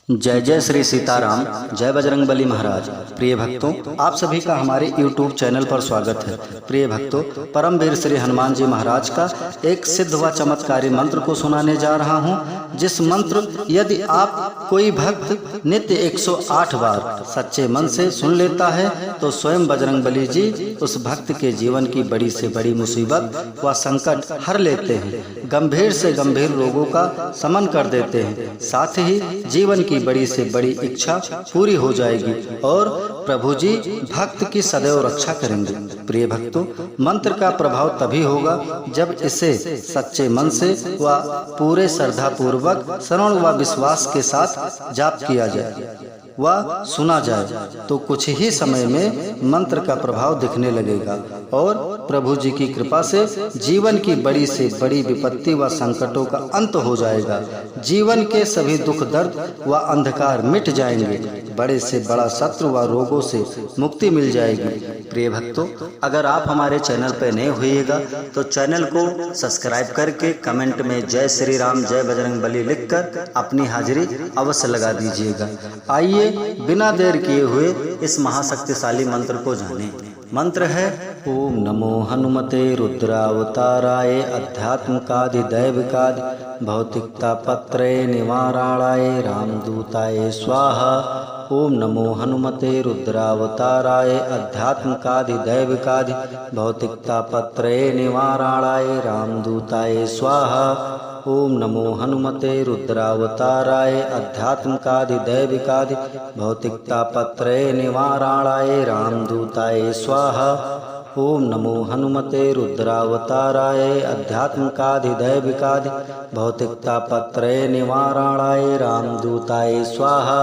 जय जय श्री सीताराम, जय बजरंगबली महाराज। प्रिय भक्तों, आप सभी का हमारे YouTube चैनल पर स्वागत है। प्रिय भक्तों, परमवीर श्री हनुमान जी महाराज का एक सिद्ध व चमत्कारी मंत्र को सुनाने जा रहा हूं, जिस मंत्र यदि आप कोई भक्त नित्य 108 बार सच्चे मन से सुन लेता है तो स्वयं बजरंगबली जी उस भक्त के जीवन की बड़ी से बड़ी मुसीबत व संकट हर लेते हैं, गंभीर से गंभीर रोगों का शमन कर देते हैं, साथ ही जीवन की बड़ी से बड़ी इच्छा पूरी हो जाएगी और प्रभु जी भक्त की सदैव रक्षा करेंगे। प्रिय भक्तों, मंत्र का प्रभाव तभी होगा जब इसे सच्चे मन से व पूरे श्रद्धा पूर्वक श्रवण व विश्वास के साथ जाप किया जाए व सुना जाए तो कुछ ही समय में मंत्र का प्रभाव दिखने लगेगा और प्रभु जी की कृपा से जीवन की बड़ी से बड़ी विपत्ति व संकटों का अंत हो जाएगा। जीवन के सभी दुख दर्द व अंधकार मिट जाएंगे, बड़े से बड़ा शत्रु व रोगों से मुक्ति मिल जाएगी। प्रिय भक्तों, अगर आप हमारे चैनल पर नए होइएगा तो चैनल को सब्सक्राइब करके कमेंट में जय श्री राम जय बजरंगबली लिखकर अपनी हाजिरी अवश्य लगा दीजिएगा। आइए बिना देर किए हुए इस महाशक्तिशाली मंत्र को जानें। मंत्र है ओम नमो हनुमते रुद्रावताराय अध्यात्मकादिदैविकादि भौतिकतापत्रय निवाराणाय रामदूताय स्वाहा। ओम नमो हनुमते रुद्रावताराय अध्यात्मकादिदैविकादि भौतिकतापत्रय निवाराणाय रामदूताय स्वाहा। ओम नमो हनुमते रुद्रावताराय अध्यात्मकादिदैविकादि भौतिकतापत्रय निवाराणाय रामदूताय स्वाहा। ओम नमो हनुमते रुद्रावताराय अध्यात्मकादिदैविकादि भौतिकतापत्रय निवाराणाय रामदूताय स्वाहा।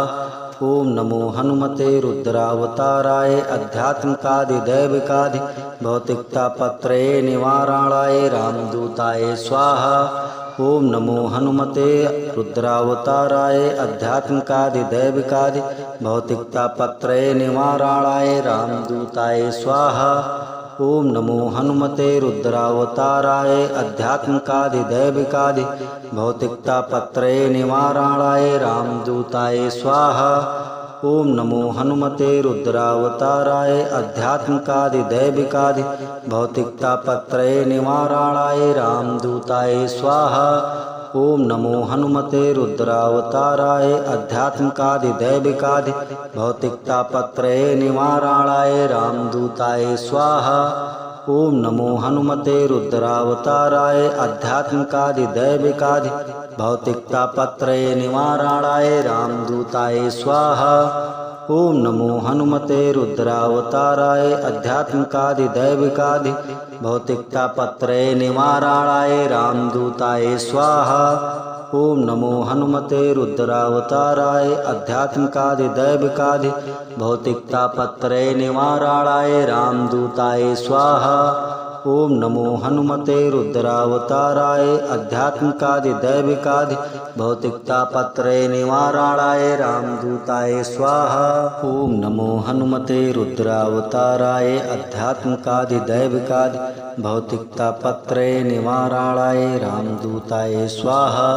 ओम नमो हनुमते रुद्रावताराय अध्यात्मकादिदैविकादि भौतिकतापत्रय निवाराणाय रामदूताय स्वाहा। ओम नमो हनुमते रुद्रावताराय अध्यात्मकादिदैविकादि भौतिकतापत्रय निवाराणाय रामदूताय स्वाहा। ओम नमो हनुमते रुद्रावताराय अध्यात्मकादिदैविकादि भौतिकतापत्रय निवाराणाय रामदूताय स्वाहा। ओम नमो हनुमते रुद्रावताराय अध्यात्मकादिदैविकादि भौतिकतापत्रय निवाराणाय रामदूताय स्वाहा। ओम नमो हनुमते रुद्रावताराय अध्यात्मकादिदैविकादि भौतिकतापत्रय निवाराणाय रामदूताय स्वाहा। ओम नमो हनुमते रुद्रावताराय अध्यात्मकादिदैविकादि भौतिकतापत्रय निवाराणाय रामदूताय स्वाहा। ओम नमो हनुमते रुद्रावताराय अध्यात्मकादिदैविकादि भौतिकतापत्रय निवाराणाय रामदूताय स्वाहा। ओम नमो हनुमते रुद्रावताराय अध्यात्मकादिदैविकादि भौतिकतापत्रय निवाराणाय रामदूताय स्वाहा। ओम नमो हनुमते रुद्रावताराय अध्यात्मकादिदैविकादि भौतिकतापत्रय निवाराणाय रामदूताय स्वाहा। ओम नमो हनुमते रुद्रावताराय अध्यात्मकादिदैविकादि भौतिकतापत्रय निवाराणाय रामदूताय स्वाहा।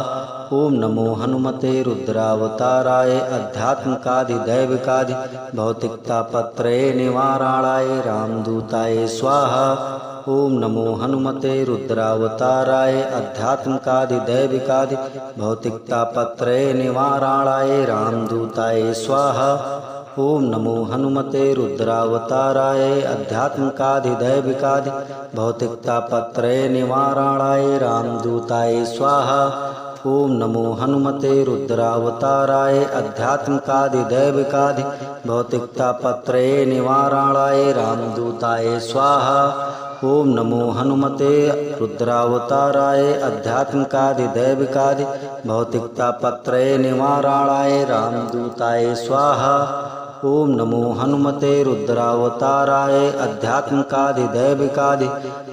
ओम नमो हनुमते रुद्रावताराय अध्यात्मकादिदैविकादि भौतिकतापत्रय निवाराणाय रामदूताय स्वाहा। ओम नमो हनुमते रुद्रावताराय अध्यात्मकादिदैविकादि भौतिकतापत्रय निवाराणाय रामदूताय स्वाहा। ओम नमो हनुमते रुद्रावताराय अध्यात्मकादिदैविकादि भौतिकतापत्रय निवाराणाय रामदूताय स्वाहा। ओम नमो हनुमते रुद्रावताराय अध्यात्मकादिदैविकादि भौतिकतापत्रय निवाराणाय रामदूताय स्वाहा। ओम नमो हनुमते रुद्रावताराय अध्यात्मकादिदैविकादि भौतिकतापत्रय निवाराणाय रामदूताय स्वाहा। ओम नमो हनुमते रुद्रावताराय अध्यात्मकादिदैविकादि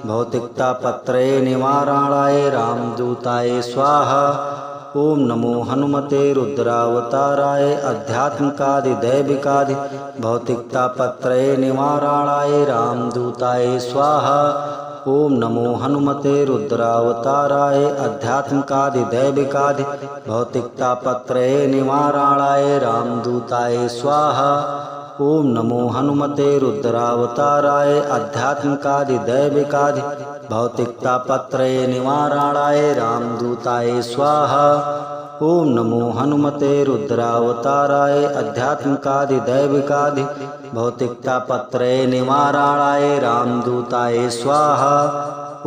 भौतिकतापत्रय निवाराणाय रामदूताय स्वाहा। ओम नमो हनुमते रुद्रावताराय अध्यात्मकादिदैविकादि भौतिकतापत्रय निवाराणाय रामदूताय स्वाहा। ओम नमो हनुमते रुद्रावताराय आध्यात्मिकादिदैविकादि भौतिकतापत्रये निवारणाय रामदूताय स्वाहा। ओम नमो हनुमते रुद्रावताराय आध्यात्मिकादिदैविकादि भौतिकतापत्रये निवारणाय रामदूताय स्वाहा। ओम नमो हनुमते रुद्रावताराय आध्यात्मिकादिदैविकादि भौतिकतापत्रये निवारणाय रामदूताय स्वाहा।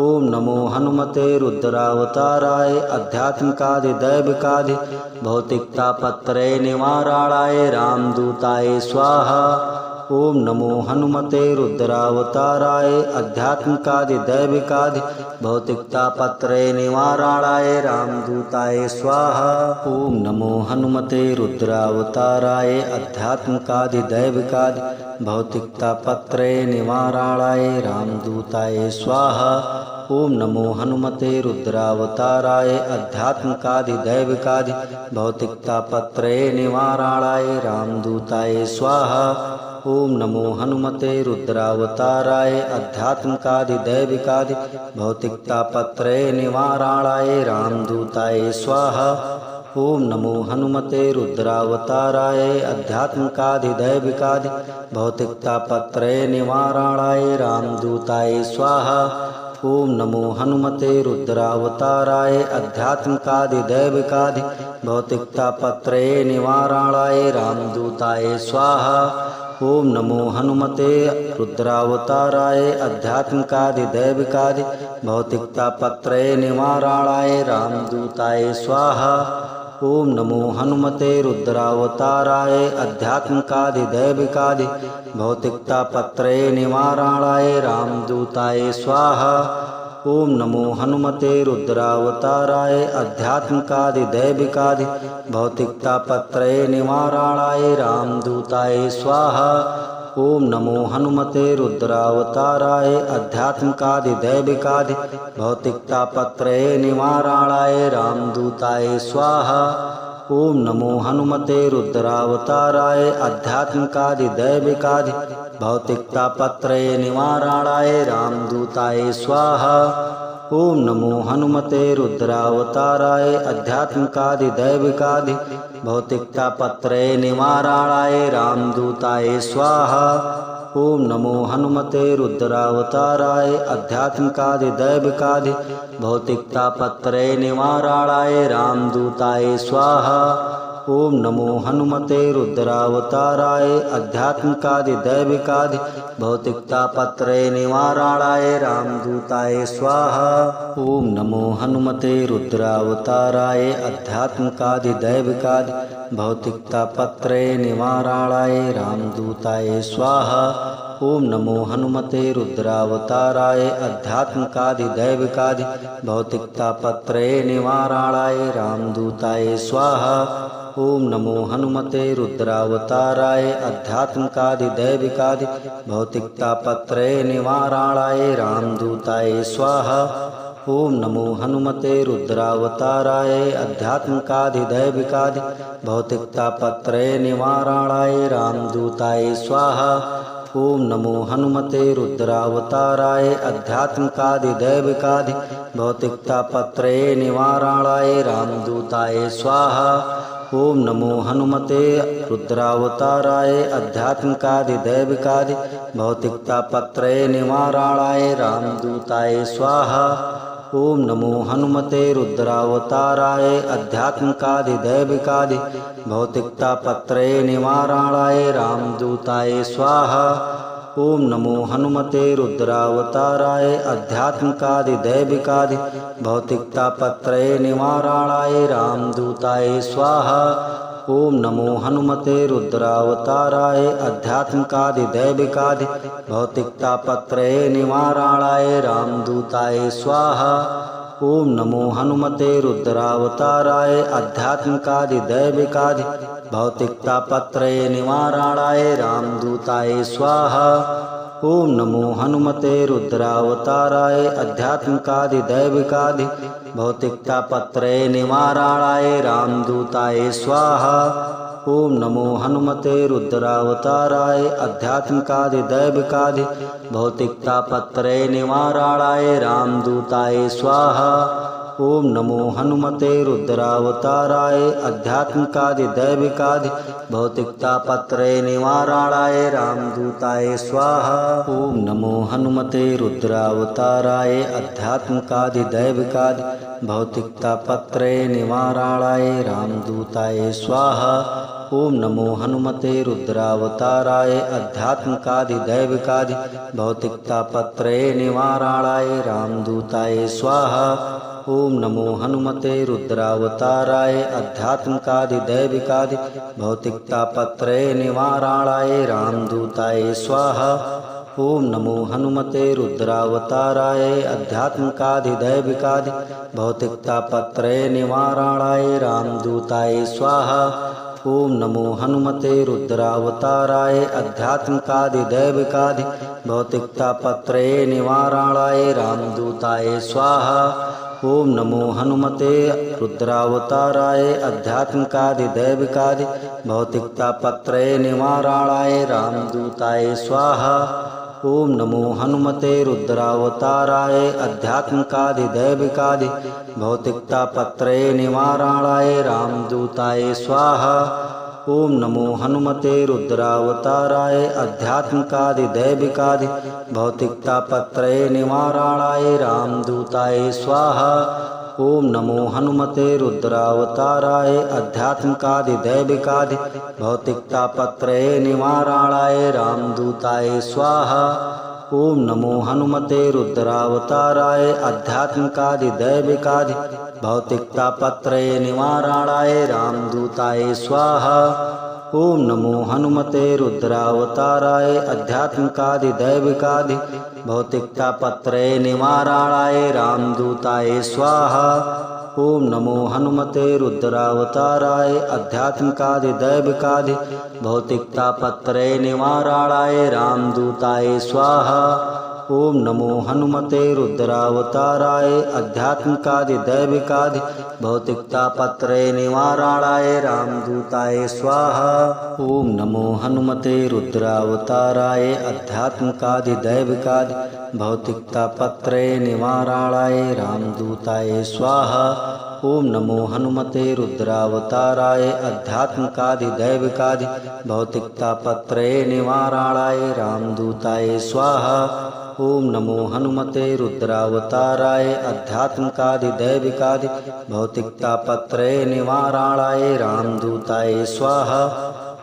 ओम नमो हनुमते रुद्रावताराय आध्यात्मिकादिदैविकादि भौतिकतापत्रये निवारणाय रामदूताय स्वाहा। ओम नमो हनुमते रुद्रावताराय आध्यात्मिकादिदैविकादि भौतिकतापत्रये निवारणाय रामदूताय स्वाहा। ओम नमो हनुमते रुद्रावताराय आध्यात्मिकादिदैविकादि भौतिकतापत्रये निवारणाय रामदूताय स्वाहा। ओम नमो हनुमते रुद्रावताराय आध्यात्मिकादिदैविकादि भौतिकतापत्रये निवारणाय रामदूताय स्वाहा। ओम नमो हनुमते रुद्रावताराय आध्यात्मिकादिदैविकादि भौतिकतापत्रये निवारणाय रामदूताय स्वाहा। ओम नमो हनुमते रुद्रावताराय आध्यात्मिकादिदैविकादि भौतिकतापत्रये निवारणाय रामदूताय स्वाहा। ओम नमो हनुमते रुद्रावताराय आध्यात्मिकादिदैविकादि भौतिकतापत्रये निवारणाय रामदूताय स्वाहा। ओम नमो हनुमते रुद्रावताराय आध्यात्मिकादिदैविकादि भौतिकतापत्रये निवारणाय रामदूताय स्वाहा। ओम नमो हनुमते रुद्रावताराय आध्यात्मिकादिदैविकादि भौतिकतापत्रये निवारणाय रामदूताय स्वाहा। ओम नमो हनुमते रुद्रावताराय आध्यात्मिकादिदैविकादि भौतिकतापत्रये निवारणाय रामदूताय स्वाहा। ओम नमो हनुमते रुद्रावताराय आध्यात्मिकादिदैविकादि भौतिकतापत्रये निवारणाय रामदूताय स्वाहा। ओम नमो हनुमते रुद्रावताराय आध्यात्मिकादिदैविकादि भौतिकतापत्रये निवारणाय रामदूताय स्वाहा। ओम नमो हनुमते रुद्रावताराय आध्यात्मिकादिदैविकादि भौतिकतापत्रये निवारणाय रामदूताय स्वाहा। ओम नमो हनुमते रुद्रावताराय आध्यात्मिकादिदैविकादि भौतिकतापत्रये निवारणाय रामदूताय स्वाहा। ओम नमो हनुमते रुद्रावताराय आध्यात्मिकादिदैविकादि भौतिकतापत्रये निवारणाय रामदूताय स्वाहा। ओम नमो हनुमते रुद्रावताराय आध्यात्मिकादिदैविकादि भौतिकतापत्रये निवारणाय रामदूताय स्वाहा। ओम नमो हनुमते रुद्रावताराय आध्यात्मिकादिदैविकादि भौतिकतापत्रये निवारणाय रामदूताय स्वाहा। ओम नमो हनुमते रुद्रावताराय आध्यात्मिकादिदैविकादि भौतिकतापत्रये निवारणाय रामदूताय स्वाहा। ओम नमो हनुमते रुद्रावताराय आध्यात्मिकादिदैविकादि भौतिकतापत्रये निवारणाय रामदूताय स्वाहा। ओम नमो हनुमते रुद्रावताराय आध्यात्मिकादिदैविकादि भौतिकतापत्रये निवारणाय रामदूताय स्वाहा। ओम नमो हनुमते रुद्रावताराय आध्यात्मिकादिदैविकादि भौतिकतापत्रये निवारणाय रामदूताय स्वाहा। ओम नमो हनुमते रुद्रावताराय आध्यात्मिकादिदैविकादि भौतिकतापत्रये निवारणाय रामदूताय स्वाहा। ओम नमो हनुमते रुद्रावताराय आध्यात्मिकादिदैविकादि भौतिकतापत्रये निवारणाय रामदूताय स्वाहा। ओम नमो हनुमते रुद्रावताराय आध्यात्मिकादिदैविकादि भौतिकतापत्रये निवारणाय रामदूताय स्वाहा। ओम नमो हनुमते रुद्रावताराय आध्यात्मिकादिदैविकादि भौतिकतापत्रये निवारणाय रामदूताय स्वाहा। ओम नमो हनुमते रुद्रावताराय अध्यात्मिकादि दैविकादि भौतिकतापत्रय निवारणाय रामदूताय स्वाहा। ओम नमो हनुमते रुद्रावताराय अध्यात्मिकादि दैविकादि भौतिकतापत्रय निवारणाय रामदूताय स्वाहा। ओम नमो हनुमते रुद्रावताराय अध्यात्मिकादि दैविकादि भौतिकतापत्रय निवारणाय रामदूताय स्वाहा। ओम नमो हनुमते रुद्रावताराय अध्यात्मिकादि दैविकादि भौतिकतापत्रय निवारणाय रामदूताय स्वाहा। ओम नमो हनुमते रुद्रावताराय अध्यात्मिकादि दैविकादि भौतिकतापत्रय निवारणाय रामदूताय स्वाहा। ओम नमो हनुमते रुद्रावताराय अध्यात्मिकादि दैविकादि भौतिकतापत्रय निवारणाय रामदूताय स्वाहा। ओम नमो हनुमते रुद्रावताराय अध्यात्मिकादि दैविकादि भौतिकतापत्रय निवारणाय रामदूताय स्वाहा। ओम नमो हनुमते रुद्रावताराय अध्यात्मिकादि दैविकादि भौतिकतापत्रय निवारणाय रामदूताय स्वाहा। ओम नमो हनुमते रुद्रावताराय अध्यात्मिकादि दैविकादि भौतिकतापत्रय निवारणाय रामदूताय स्वाहा। ओम नमो हनुमते रुद्रावताराय अध्यात्मिकादि दैविकादि भौतिकतापत्रय निवारणाय रामदूताय स्वाहा। ओम नमो हनुमते रुद्रावताराय अध्यात्मिकादि दैविकादि भौतिकतापत्रय निवारणाय रामदूताय स्वाहा। ओम नमो हनुमते रुद्रावताराय अध्यात्मिकादि दैविकादि भौतिकतापत्रय निवारणाय रामदूताय स्वाहा। ओम नमो हनुमते रुद्रावताराय अध्यात्मिकादि दैविकादि भौतिकतापत्रय निवारणाय रामदूताय स्वाहा। ओम नमो हनुमते रुद्रावताराय अध्यात्मिकादि दैविकादि भौतिकतापत्रय निवारणाय रामदूताय स्वाहा। ओम नमो हनुमते रुद्रावताराय अध्यात्मिकादि दैविकादि भौतिकतापत्रय निवारणाय रामदूताय स्वाहा। ओम नमो हनुमते रुद्रावताराय अध्यात्मिकादि दैविकादि भौतिकतापत्रय निवारणाय रामदूताय स्वाहा। ओम नमो हनुमते रुद्रावताराय अध्यात्मिकादि दैविकादि भौतिकतापत्रय निवारणाय रामदूताय स्वाहा। ओम नमो हनुमते रुद्रावताराय अध्यात्मिकादि दैविकादि भौतिकतापत्रय निवारणाय रामदूताय स्वाहा। ओम नमो हनुमते रुद्रावताराय अध्यात्मिकादि दैविकादि भौतिकतापत्रय निवारणाय रामदूताय स्वाहा।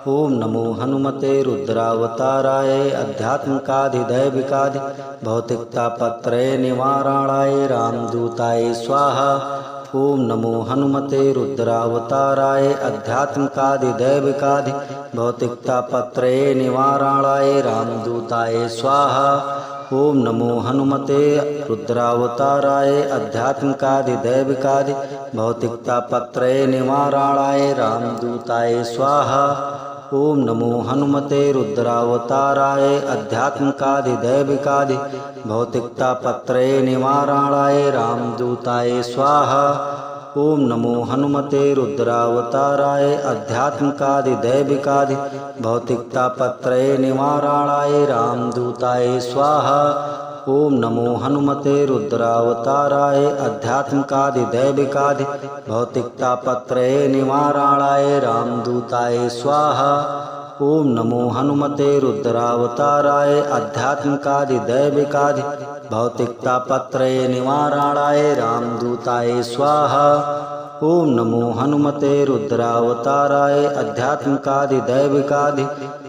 ओम नमो हनुमते रुद्रावताराय अध्यात्मिकादि दैविकादि भौतिकतापत्रय निवारणाय रामदूताय स्वाहा। ओम नमो हनुमते रुद्रावताराय अध्यात्मिकादि दैविकादि भौतिकतापत्रय निवारणाय रामदूताय स्वाहा। ओम नमो हनुमते रुद्रावताराय अध्यात्मिकादि दैविकादि भौतिकतापत्रय निवारणाय रामदूताय स्वाहा। ओम नमो हनुमते रुद्रावताराय अध्यात्मिकादि दैविकादि भौतिकतापत्रय निवारणाय रामदूताय स्वाहा। ओम नमो हनुमते रुद्रावताराय अध्यात्मिकादि दैविकादि भौतिकतापत्रय निवारणाय रामदूताय स्वाहा। ओम नमो हनुमते रुद्रावताराय अध्यात्मिकादि दैविकादि भौतिकतापत्रय निवारणाय रामदूताय स्वाहा। ओम नमो हनुमते रुद्रावताराय अध्यात्मिकादि दैविकादि भौतिकतापत्रय निवारणाय रामदूताय स्वाहा। ओम नमो हनुमते रुद्रावताराय अध्यात्मिकादि दैविकादि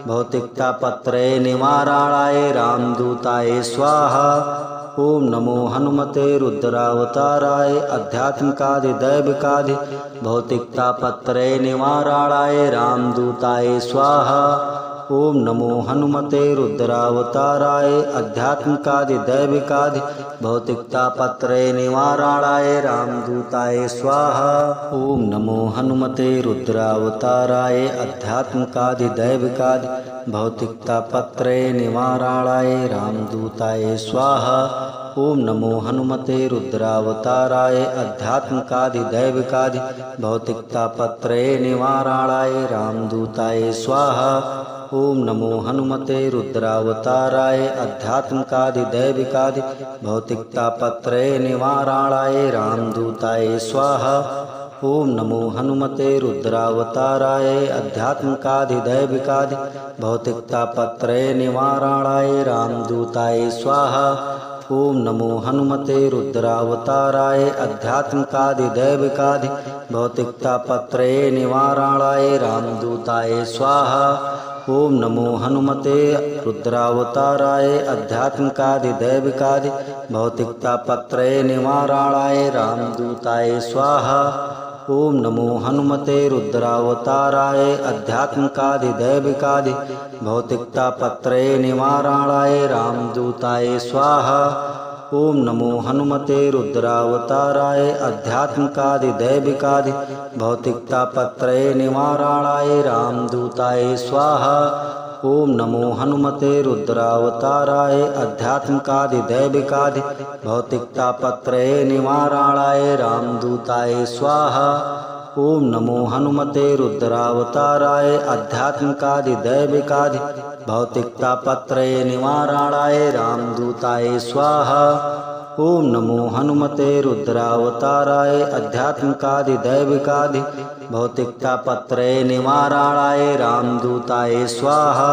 भौतिकतापत्रय निवारणाय रामदूताय स्वाहा। ओम नमो हनुमते रुद्रावताराय अध्यात्मिकादि दैविकादि भौतिकतापत्रय निवारणाय रामदूताय स्वाहा। ओम नमो हनुमते रुद्रावताराय अध्यात्मिकादि दैविकादि भौतिकतापत्रे निवारणाय रामदूताय स्वाहा। ओम नमो हनुमते रुद्रावताराय अध्यात्मिकादि दैविकादि भौतिकतापत्रे निवारणाय रामदूताय स्वाहा। ओम नमो हनुमते रुद्रावताराय अध्यात्मिकादि दैविकादि भौतिकतापत्रे निवारणाय रामदूताय स्वाहा। ओम नमो हनुमते रुद्रावताराय अध्यात्मिकादि दैविकादि भौतिकतापत्रे निवारणाय रामदूताय स्वाहा। ओम नमो हनुमते रुद्रावताराय अध्यात्मिकादि दैविकादि भौतिकतापत्रे निवारणाय रामदूताय स्वाहा। ओम नमो हनुमते रुद्रावताराय अध्यात्मिकादि दैविकादि भौतिकतापत्रे निवारणाय रामदूताय स्वाहा। ओम नमो हनुमते रुद्रावताराय अध्यात्मिकादि दैविकादि भौतिकतापत्रे निवारणाय रामदूताय स्वाहा। ओम नमो हनुमते रुद्रावताराय अध्यात्मिकादि दैविकादि भौतिकतापत्रे निवारणाय रामदूताय स्वाहा। ओम नमो हनुमते रुद्रावताराय अध्यात्मिकादि दैविकादि भौतिकतापत्रे निवारणाय रामदूताय स्वाहा। ओम नमो हनुमते रुद्रावताराय अध्यात्मिकादि दैविकादि भौतिकतापत्रे निवारणाय रामदूताय स्वाहा। ओम नमो हनुमते रुद्रावताराय अध्यात्मिकादि दैविकादि भौतिकतापत्रे निवारणाय रामदूताय स्वाहा। ओम नमो हनुमते रुद्रावताराय अध्यात्मिकादि दैविकादि भौतिकतापत्रे निवारणाय रामदूताय स्वाहा।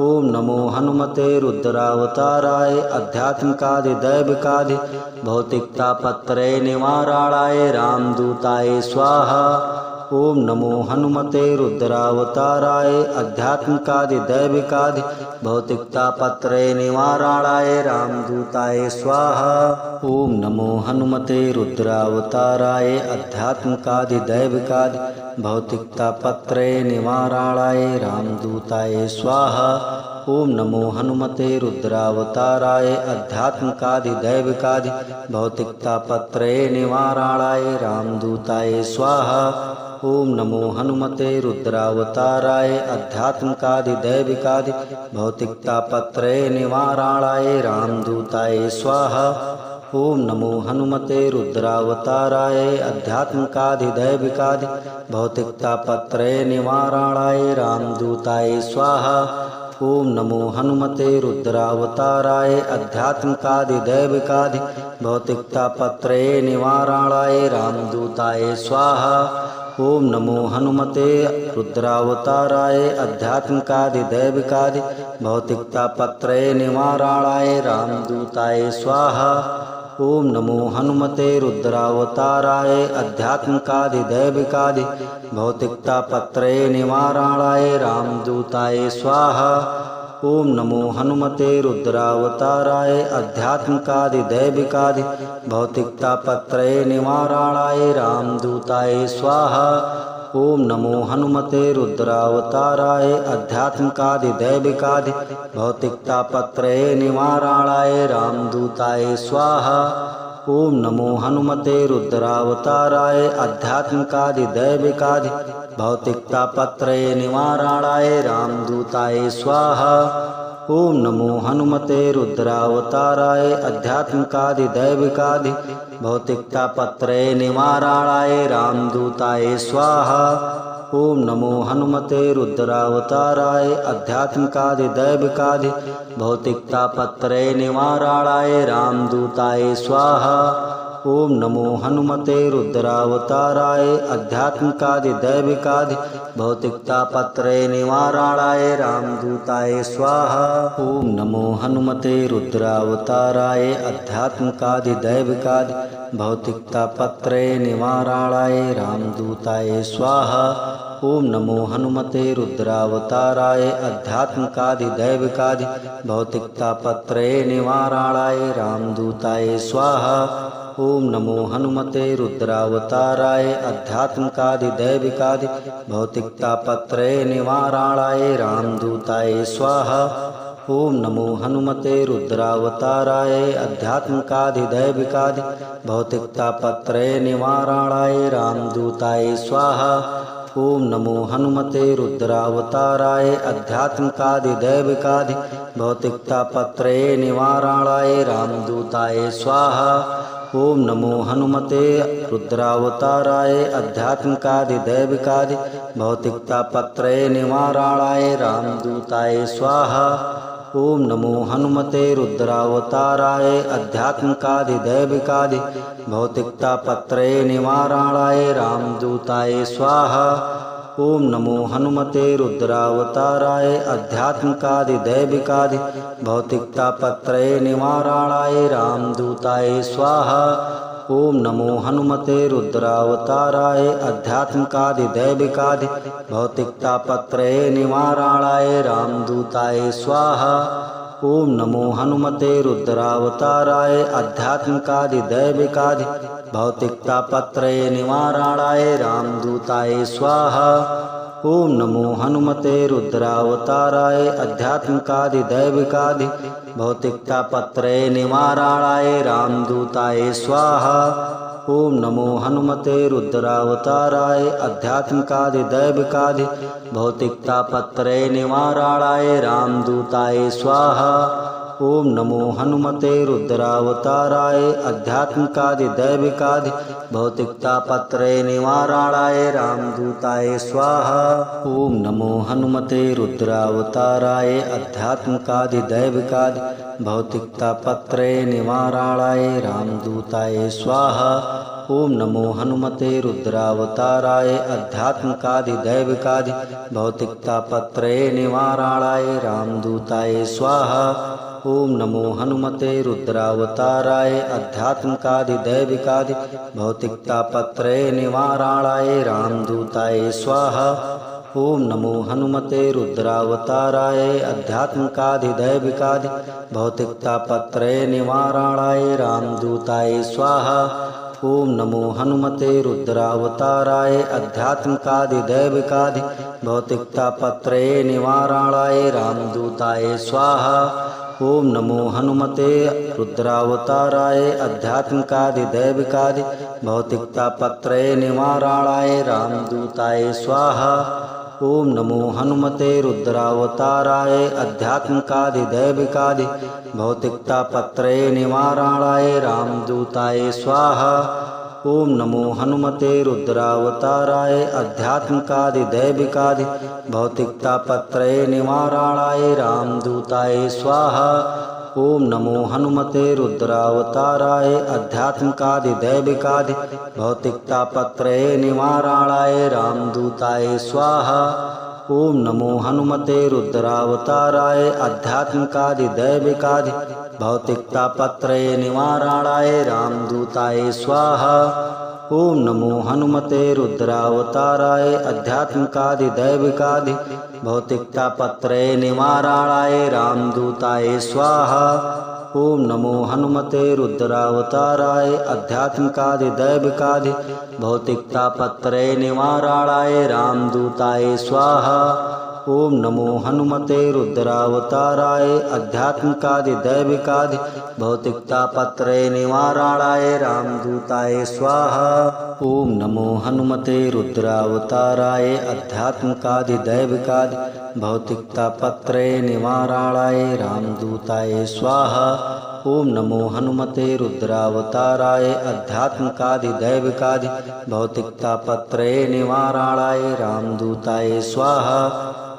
ओम नमो हनुमते रुद्रावताराय अध्यात्मिकादि दैविकादि भौतिकतापत्रे निवारणाय रामदूताय स्वाहा। ओम नमो हनुमते रुद्रावताराय अध्यात्मिकादि दैविकादि भौतिकतापत्रे निवारणाय रामदूताय स्वाहा। ओम नमो हनुमते रुद्रावताराय अध्यात्मिकादि दैविकादि भौतिकतापत्रे निवारणाय रामदूताय स्वाहा। ओम नमो हनुमते रुद्रावताराय अध्यात्मिकादि दैविकादि भौतिकतापत्रे निवारणाय रामदूताय स्वाहा। ओम नमो हनुमते रुद्रावताराय अध्यात्मिकादि दैविकादि भौतिकतापत्रे निवारणाय रामदूताय स्वाहा। ओम नमो हनुमते रुद्रावताराय अध्यात्मिकादि दैविकादि भौतिकतापत्रे निवारणाय रामदूताय स्वाहा। ओम नमो हनुमते रुद्रावताराय अध्यात्मिकादि दैविकादि भौतिकतापत्रे निवारणाय रामदूताय स्वाहा। ओम नमो हनुमते रुद्रावताराय अध्यात्मिकादि दैविकादि भौतिकतापत्रे निवारणाय रामदूताय स्वाहा। ओम नमो हनुमते रुद्रावताराय अध्यात्मिकादि दैविकादि भौतिकतापत्रे निवारणाय रामदूताय स्वाहा। ओम नमो हनुमते रुद्रावताराय अध्यात्मिकादि दैविकादि भौतिकतापत्रे निवारणाय रामदूताय स्वाहा। ओम नमो हनुमते रुद्रावताराय अध्यात्मिकादि दैविकादि भौतिकतापत्रे निवारणाय रामदूताय स्वाहा। ओम नमो हनुमते रुद्रावताराय अध्यात्मिकादि दैविकादि भौतिकतापत्रे निवारणाय रामदूताय स्वाहा। ओम नमो हनुमते रुद्रावताराय अध्यात्मिकादि दैविकादि भौतिकतापत्रे निवारणाय रामदूताय स्वाहा। ओम नमो हनुमते रुद्रावताराय अध्यात्मिकादि दैविकादि भौतिकतापत्रे निवारणाय रामदूताय स्वाहा। ओम नमो हनुमते रुद्रावताराय अध्यात्मिकादि दैविकादि भौतिकतापत्रे निवारणाय रामदूताय स्वाहा। ओम नमो हनुमते रुद्रावताराय अध्यात्मिकादि दैविकादि भौतिकतापत्रे निवारणाय रामदूताय स्वाहा। ओम नमो हनुमते रुद्रावताराय अध्यात्मिकादि दैविकादि भौतिकतापत्रे निवारणाय रामदूताय स्वाहा। ओम नमो हनुमते रुद्रावताराय अध्यात्मकादिदैविकादि भौतिकतापत्रय निवारणाय रामदूताय स्वाहा। ओम नमो हनुमते रुद्रावताराय अध्यात्मकादिदैविकादि भौतिकतापत्रय निवारणाय रामदूताय स्वाहा। ओम नमो हनुमते रुद्रावताराय अध्यात्मकादिदैविकादि भौतिकतापत्रय निवारणाय रामदूताय स्वाहा। ओम नमो हनुमते रुद्रावताराय अध्यात्मकादिदैविकादि भौतिकतापत्रय निवारणाय रामदूताय स्वाहा। ओम नमो हनुमते रुद्रावताराय अध्यात्मकादिदैविकादि भौतिकतापत्रय निवारणाय रामदूताय स्वाहा। ओम नमो हनुमते रुद्रावताराय अध्यात्मकादिदैविकादि भौतिकतापत्रय निवारणाय रामदूताय स्वाहा। ओम नमो हनुमते रुद्रावताराय अध्यात्मकादिदैविकादि भौतिकतापत्रय निवारणाय रामदूताय स्वाहा। ओम नमो हनुमते रुद्रावताराय अध्यात्मकादिदैविकादि भौतिकतापत्रय निवारणाय रामदूताय स्वाहा। ओम नमो हनुमते रुद्रावताराय अध्यात्मकादिदैविकादि भौतिकतापत्रय निवारणाय रामदूताय स्वाहा। ओम नमो हनुमते रुद्रावताराय अध्यात्मकादिदैविकादि भौतिकतापत्रय निवारणाय रामदूताय स्वाहा। ओम नमो हनुमते रुद्रावताराय अध्यात्मकादिदैविकादि भौतिकतापत्रय निवारणाय रामदूताय स्वाहा। ओम नमो हनुमते रुद्रावताराय अध्यात्मकादिदैविकादि भौतिकतापत्रय निवारणाय रामदूताय स्वाहा। ओम नमो हनुमते रुद्रावताराय अध्यात्मकादिदैविकादि भौतिकतापत्रय निवारणाय रामदूताय स्वाहा। ओम नमो हनुमते रुद्रावताराय अध्यात्मकादिदैविकादि भौतिकतापत्रय निवारणाय रामदूताय स्वाहा। ओम नमो हनुमते रुद्रावताराय अध्यात्मकादिदैविकादि भौतिकतापत्रय निवारणाय रामदूताय स्वाहा। ओम नमो हनुमते रुद्रावताराय अध्यात्मकादिदैविकादि भौतिकतापत्रय निवारणाय रामदूताय स्वाहा। ओम नमो हनुमते रुद्रावताराय अध्यात्मकादिदैविकादि भौतिकतापत्रय निवारणाय रामदूताय स्वाहा। ओम नमो हनुमते रुद्रावताराय अध्यात्मकादिदैविकादि भौतिकतापत्रय निवारणाय रामदूताय स्वाहा। ओम नमो हनुमते रुद्रावताराय अध्यात्मकादिदैविकादि भौतिकतापत्रय निवारणाय रामदूताय स्वाहा। ओम नमो हनुमते रुद्रावताराय अध्यात्मकादिदैविकादि भौतिकतापत्रय निवारणाय रामदूताय स्वाहा। ओम नमो हनुमते रुद्रावताराय अध्यात्मकादिदैविकादि भौतिकतापत्रय निवारणाय रामदूताय स्वाहा। ओम नमो हनुमते रुद्रावताराय अध्यात्मकादिदैविकादि भौतिकतापत्रय निवारणाय रामदूताय स्वाहा। ओम नमो हनुमते रुद्रावताराय अध्यात्मकादिदैविकादि भौतिकतापत्रय निवारणाय रामदूताय स्वाहा। ओम नमो हनुमते रुद्रावताराय अध्यात्मकादिदैविकादि भौतिकतापत्रय निवारणाय रामदूताय स्वाहा। ओम नमो हनुमते रुद्रावताराय अध्यात्मकादिदैविकादि भौतिकतापत्रय निवारणाय रामदूताय स्वाहा। ओम नमो हनुमते रुद्रावताराय अध्यात्मकादिदैविकादि भौतिकतापत्रय निवारणाय रामदूताय स्वाहा।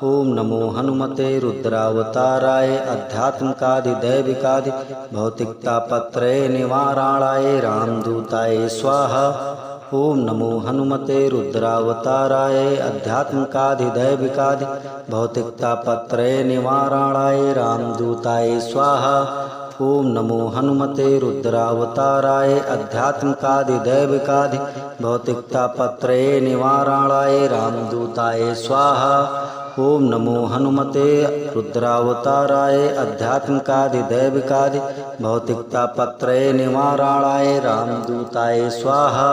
ओम नमो हनुमते रुद्रावताराय अध्यात्मकादिदैविकादि भौतिकतापत्रय निवारणाय रामदूताय स्वाहा। ओम नमो हनुमते रुद्रावताराय अध्यात्मकादिदैविकादि भौतिकतापत्रय निवारणाय रामदूताय स्वाहा। ओम नमो हनुमते रुद्रावताराय आध्यात्मिकादिदैविकादि भौतिकतापत्रये निवारणाय रामदूताय स्वाहा। ओम नमो हनुमते रुद्रावताराय आध्यात्मिकादिदैविकादि भौतिकतापत्रये निवारणाय रामदूताय स्वाहा।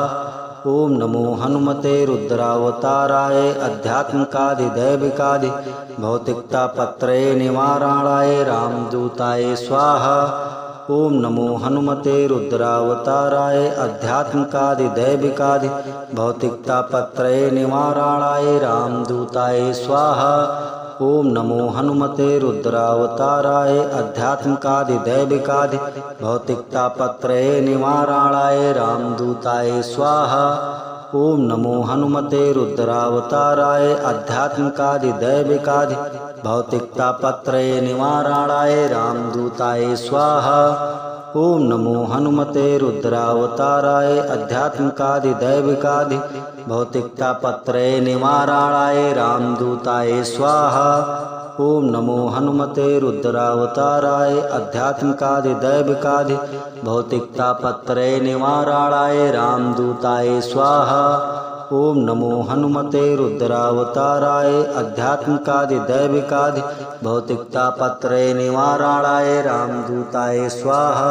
ओम नमो हनुमते रुद्रावताराय आध्यात्मिकादिदैविकादि भौतिकतापत्रये निवारणाय रामदूताय स्वाहा। ओम नमो हनुमते रुद्रावताराय आध्यात्मिकादिदैविकादि भौतिकतापत्रये निवारणाय रामदूताय स्वाहा। ओम नमो हनुमते रुद्रावताराय आध्यात्मिकादिदैविकादि भौतिकतापत्रये निवारणाय रामदूताय स्वाहा। ओम नमो हनुमते रुद्रावताराय आध्यात्मिकादिदैविकादि भौतिकतापत्रये निवारणाय रामदूताय स्वाहा। ओम नमो हनुमते रुद्रावताराय आध्यात्मिकादिदैविकादि भौतिकतापत्रये निवारणाय रामदूताय स्वाहा। ओम नमो हनुमते रुद्रावताराय आध्यात्मिकादिदैविकादि भौतिकतापत्रये निवारणाय रामदूताय स्वाहा। ओम नमो हनुमते रुद्रावताराय आध्यात्मिकादिदैविकादि भौतिकतापत्रये निवारणाय रामदूताय स्वाहा।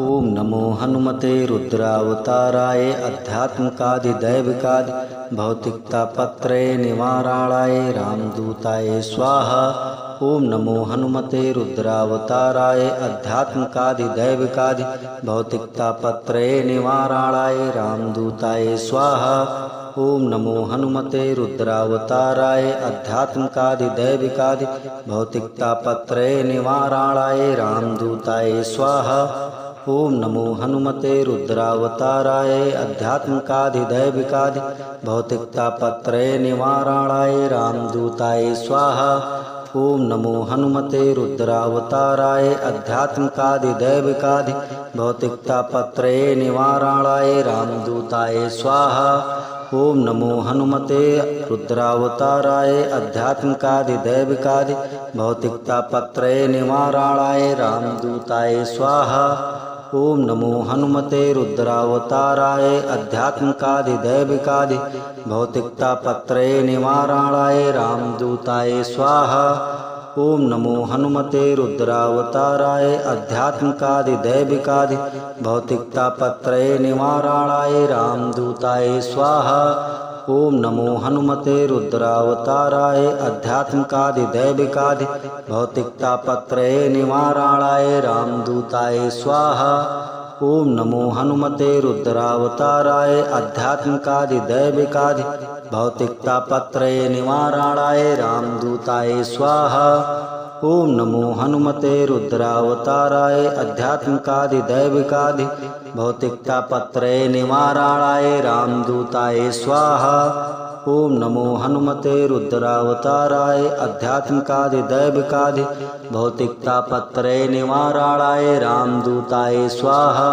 ओम नमो हनुमते रुद्रावताराय आध्यात्मिकादिदैविकादि भौतिकतापत्रये निवारणाय रामदूताय स्वाहा। ओम नमो हनुमते रुद्रावताराय आध्यात्मिकादिदैविकादि भौतिकतापत्रये निवारणाय रामदूताय स्वाहा। ओम नमो हनुमते रुद्रावताराय आध्यात्मिकादिदैविकादि भौतिकतापत्रये निवारणाय रामदूताय स्वाहा। ओम नमो हनुमते रुद्रावताराय आध्यात्मिकादिदैविकादि भौतिकतापत्रये निवारणाय रामदूताय स्वाहा। ओम नमो हनुमते रुद्रावताराय आध्यात्मिकादिदैविकादि भौतिकतापत्रये निवारणाय रामदूताय स्वाहा। ओम नमो हनुमते रुद्रावताराय आध्यात्मिकादिदैविकादि भौतिकतापत्रये निवारणाय रामदूताय स्वाहा। ओम नमो हनुमते रुद्रावताराय आध्यात्मिकादिदैविकादि भौतिकतापत्रये निवारणाय रामदूताय स्वाहा। ओम नमो हनुमते रुद्रावताराय आध्यात्मिकादिदैविकादि भौतिकतापत्रये निवारणाय रामदूताय स्वाहा। ओम नमो हनुमते रुद्रावताराय आध्यात्मिकादिदैविकादि भौतिकतापत्रये निवारणाय रामदूताय स्वाहा। ओम नमो हनुमते रुद्रावताराय आध्यात्मिकादिदैविकादि भौतिकतापत्रये निवारणाय रामदूताय स्वाहा। ओम नमो हनुमते रुद्रावताराय आध्यात्मिकादिदैविकादि भौतिकतापत्रये निवारणाय रामदूताय स्वाहा। ओम नमो हनुमते रुद्रावताराय आध्यात्मिकादिदैविकादि भौतिकतापत्रये निवारणाय रामदूताय स्वाहा।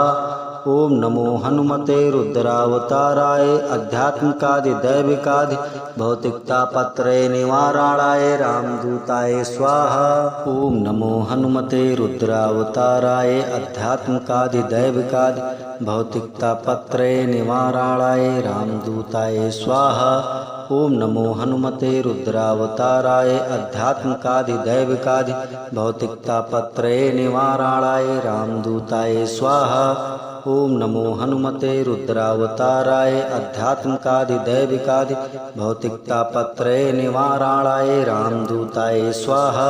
ओम नमो हनुमते रुद्रावताराय आध्यात्मिकादिदैविकादि भौतिकतापत्रये निवारणाय रामदूताय स्वाहा। ओम नमो हनुमते रुद्रावताराय आध्यात्मिकादिदैविकादि भौतिकतापत्रये निवारणाय रामदूताय स्वाहा। ओम नमो हनुमते रुद्रावताराय आध्यात्मिकादिदैविकादि भौतिकतापत्रये निवारणाय रामदूताय स्वाहा। ओम नमो हनुमते रुद्रावताराय आध्यात्मिकादिदैविकादि भौतिकतापत्रये निवारणाय रामदूताय स्वाहा।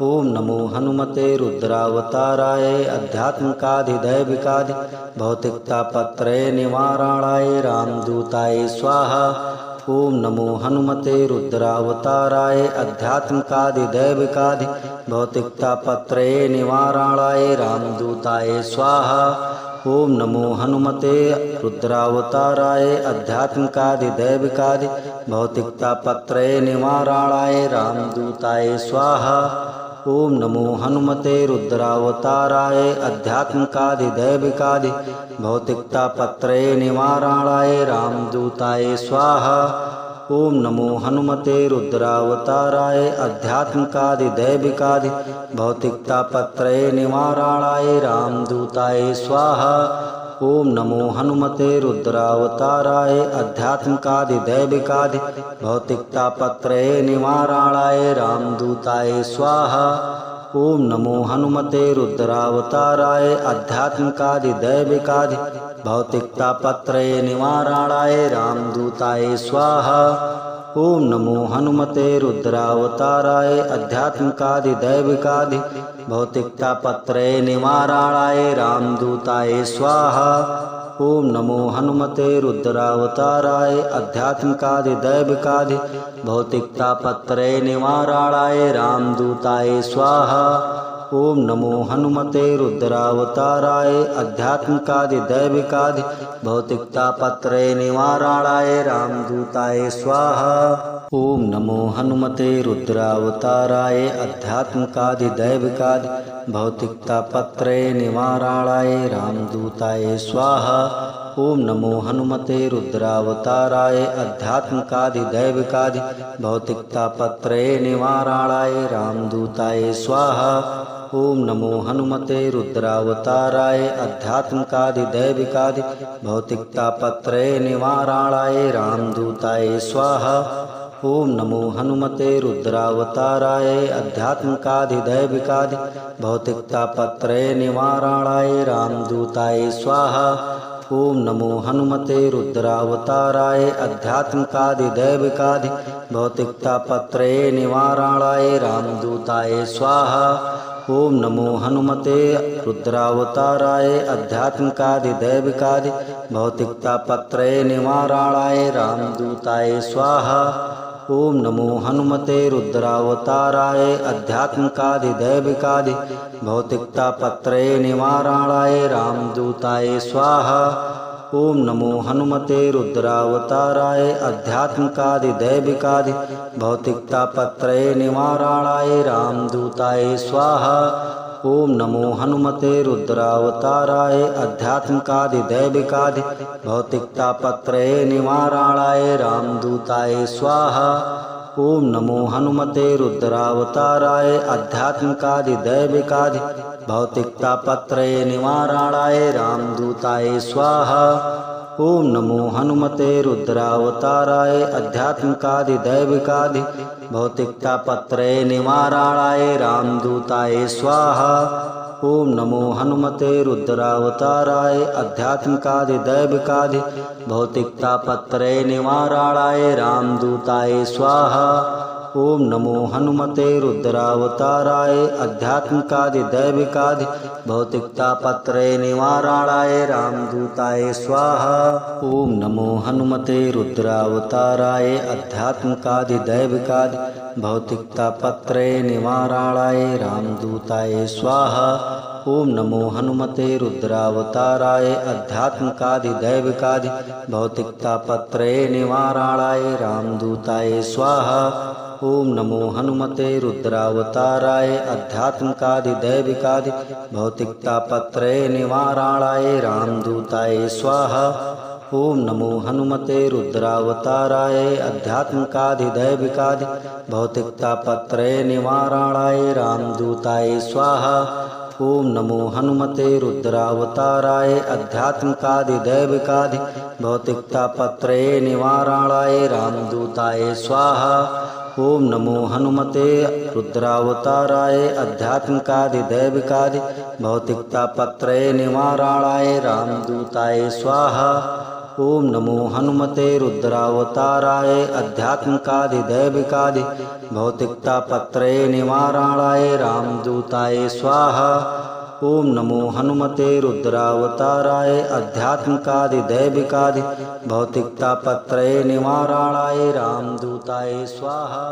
ओम नमो हनुमते रुद्रावताराय आध्यात्मिकादिदैविकादि भौतिकतापत्रये निवारणाय रामदूताय स्वाहा। ओम नमो हनुमते रुद्रावताराय आध्यात्मिकादिदैविकादि भौतिकतापत्रये निवारणाय रामदूताय स्वाहा। ओम नमो हनुमते रुद्रावताराय आध्यात्मिकादिदैविकादि भौतिकतापत्रये निवारणाय रामदूताय स्वाहा। ओम नमो हनुमते रुद्रावताराय आध्यात्मिकादिदैविकादि भौतिकतापत्रये निवारणाय रामदूताय स्वाहा। ओम नमो हनुमते रुद्रावताराय आध्यात्मिकादिदैविकादि भौतिकतापत्रय निवारणाय रामदूताय स्वाहा। ओम नमो हनुमते रुद्रावताराय आध्यात्मिकादिदैविकादि भौतिकतापत्रय निवारणाय रामदूताय स्वाहा। ओम नमो हनुमते रुद्रावताराय आध्यात्मिकादिदैविकादि भौतिकतापत्रय निवारणाय रामदूताय स्वाहा। ओम नमो हनुमते रुद्रावताराय आध्यात्मिकादिदैविकादि भौतिकतापत्रय निवारणाय रामदूताय स्वाहा। ओम नमो हनुमते रुद्रावताराय आध्यात्मिकादिदैविकादि भौतिकतापत्रय निवारणाय रामदूताय स्वाहा। ओम नमो हनुमते रुद्रावताराय आध्यात्मिकादिदैविकादि भौतिकतापत्रय निवारणाय रामदूताय स्वाहा। ओम नमो हनुमते रुद्रावताराय आध्यात्मिकादिदैविकादि भौतिकतापत्रय निवारणाय रामदूताय स्वाहा। ओम नमो हनुमते रुद्रावताराय आध्यात्मिकादिदैविकादि भौतिकतापत्रय निवारणाय रामदूताय स्वाहा। ओम नमो हनुमते रुद्रावताराय आध्यात्मिकादिदैविकादि भौतिकतापत्रय निवारणाय रामदूताय स्वाहा। ओम नमो हनुमते रुद्रावताराय आध्यात्मिकादिदैविकादि भौतिकतापत्रय निवारणाय रामदूताय स्वाहा। ओम नमो हनुमते रुद्रावताराय आध्यात्मिकादिदैविकादि भौतिकतापत्रय निवारणाय रामदूताय स्वाहा। ओम नमो हनुमते रुद्रावताराय आध्यात्मिकादिदैविकादि भौतिकतापत्रय निवारणाय रामदूताय स्वाहा। ओम नमो हनुमते रुद्रावताराय आध्यात्मिकादिदैविकादि भौतिकतापत्रय निवारणाय रामदूताय स्वाहा। ओम नमो हनुमते रुद्रावताराय आध्यात्मिकादिदैविकादि भौतिकतापत्रय निवारणाय रामदूताय स्वाहा। ओम नमो हनुमते रुद्रावताराय आध्यात्मिकादिदैविकादि भौतिकतापत्रय निवारणाय रामदूताय स्वाहा। ओम नमो हनुमते रुद्रावताराय आध्यात्मिकादिदैविकादि भौतिकतापत्रय निवारणाय रामदूताय स्वाहा। ओम नमो हनुमते रुद्रावताराय आध्यात्मिकादिदैविकादि भौतिकतापत्रय निवारणाय रामदूताय स्वाहा। ओम नमो हनुमते रुद्रावताराय आध्यात्मिकादिदैविकादि भौतिकतापत्रय निवारणाय रामदूताय स्वाहा। ओम नमो हनुमते रुद्रावताराय आध्यात्मिकादिदैविकादि भौतिकतापत्रय निवारणाय रामदूताय स्वाहा। ओम नमो हनुमते रुद्रावताराय आध्यात्मिकादिदैविकादि भौतिकतापत्रय निवारणाय रामदूताय स्वाहा। ओम नमो हनुमते रुद्रावताराय आध्यात्मिकादिदैविकादि भौतिकतापत्रय निवारणाय रामदूताय स्वाहा। ओम नमो हनुमते रुद्रावताराय आध्यात्मिकादिदैविकादि भौतिकतापत्रय निवारणाय रामदूताय स्वाहा। ओम नमो हनुमते रुद्रावताराय आध्यात्मिकादिदैविकादि भौतिकतापत्रय निवारणाय रामदूताय स्वाहा। ओम नमो हनुमते रुद्रावताराय आध्यात्मिकादिदैविकादि भौतिकतापत्रय निवारणाय रामदूताय स्वाहा। ओम नमो हनुमते रुद्रावताराय आध्यात्मिकादिदैविकादि भौतिकतापत्रय निवारणाय रामदूताय स्वाहा। ओम नमो हनुमते रुद्रावताराय आध्यात्मिकादिदैविकादि भौतिकतापत्रय निवारणाय रामदूताय स्वाहा। ओम नमो हनुमते रुद्रावताराय आध्यात्मिकादिदैविकादि भौतिकतापत्रय निवारणाय रामदूताय स्वाहा।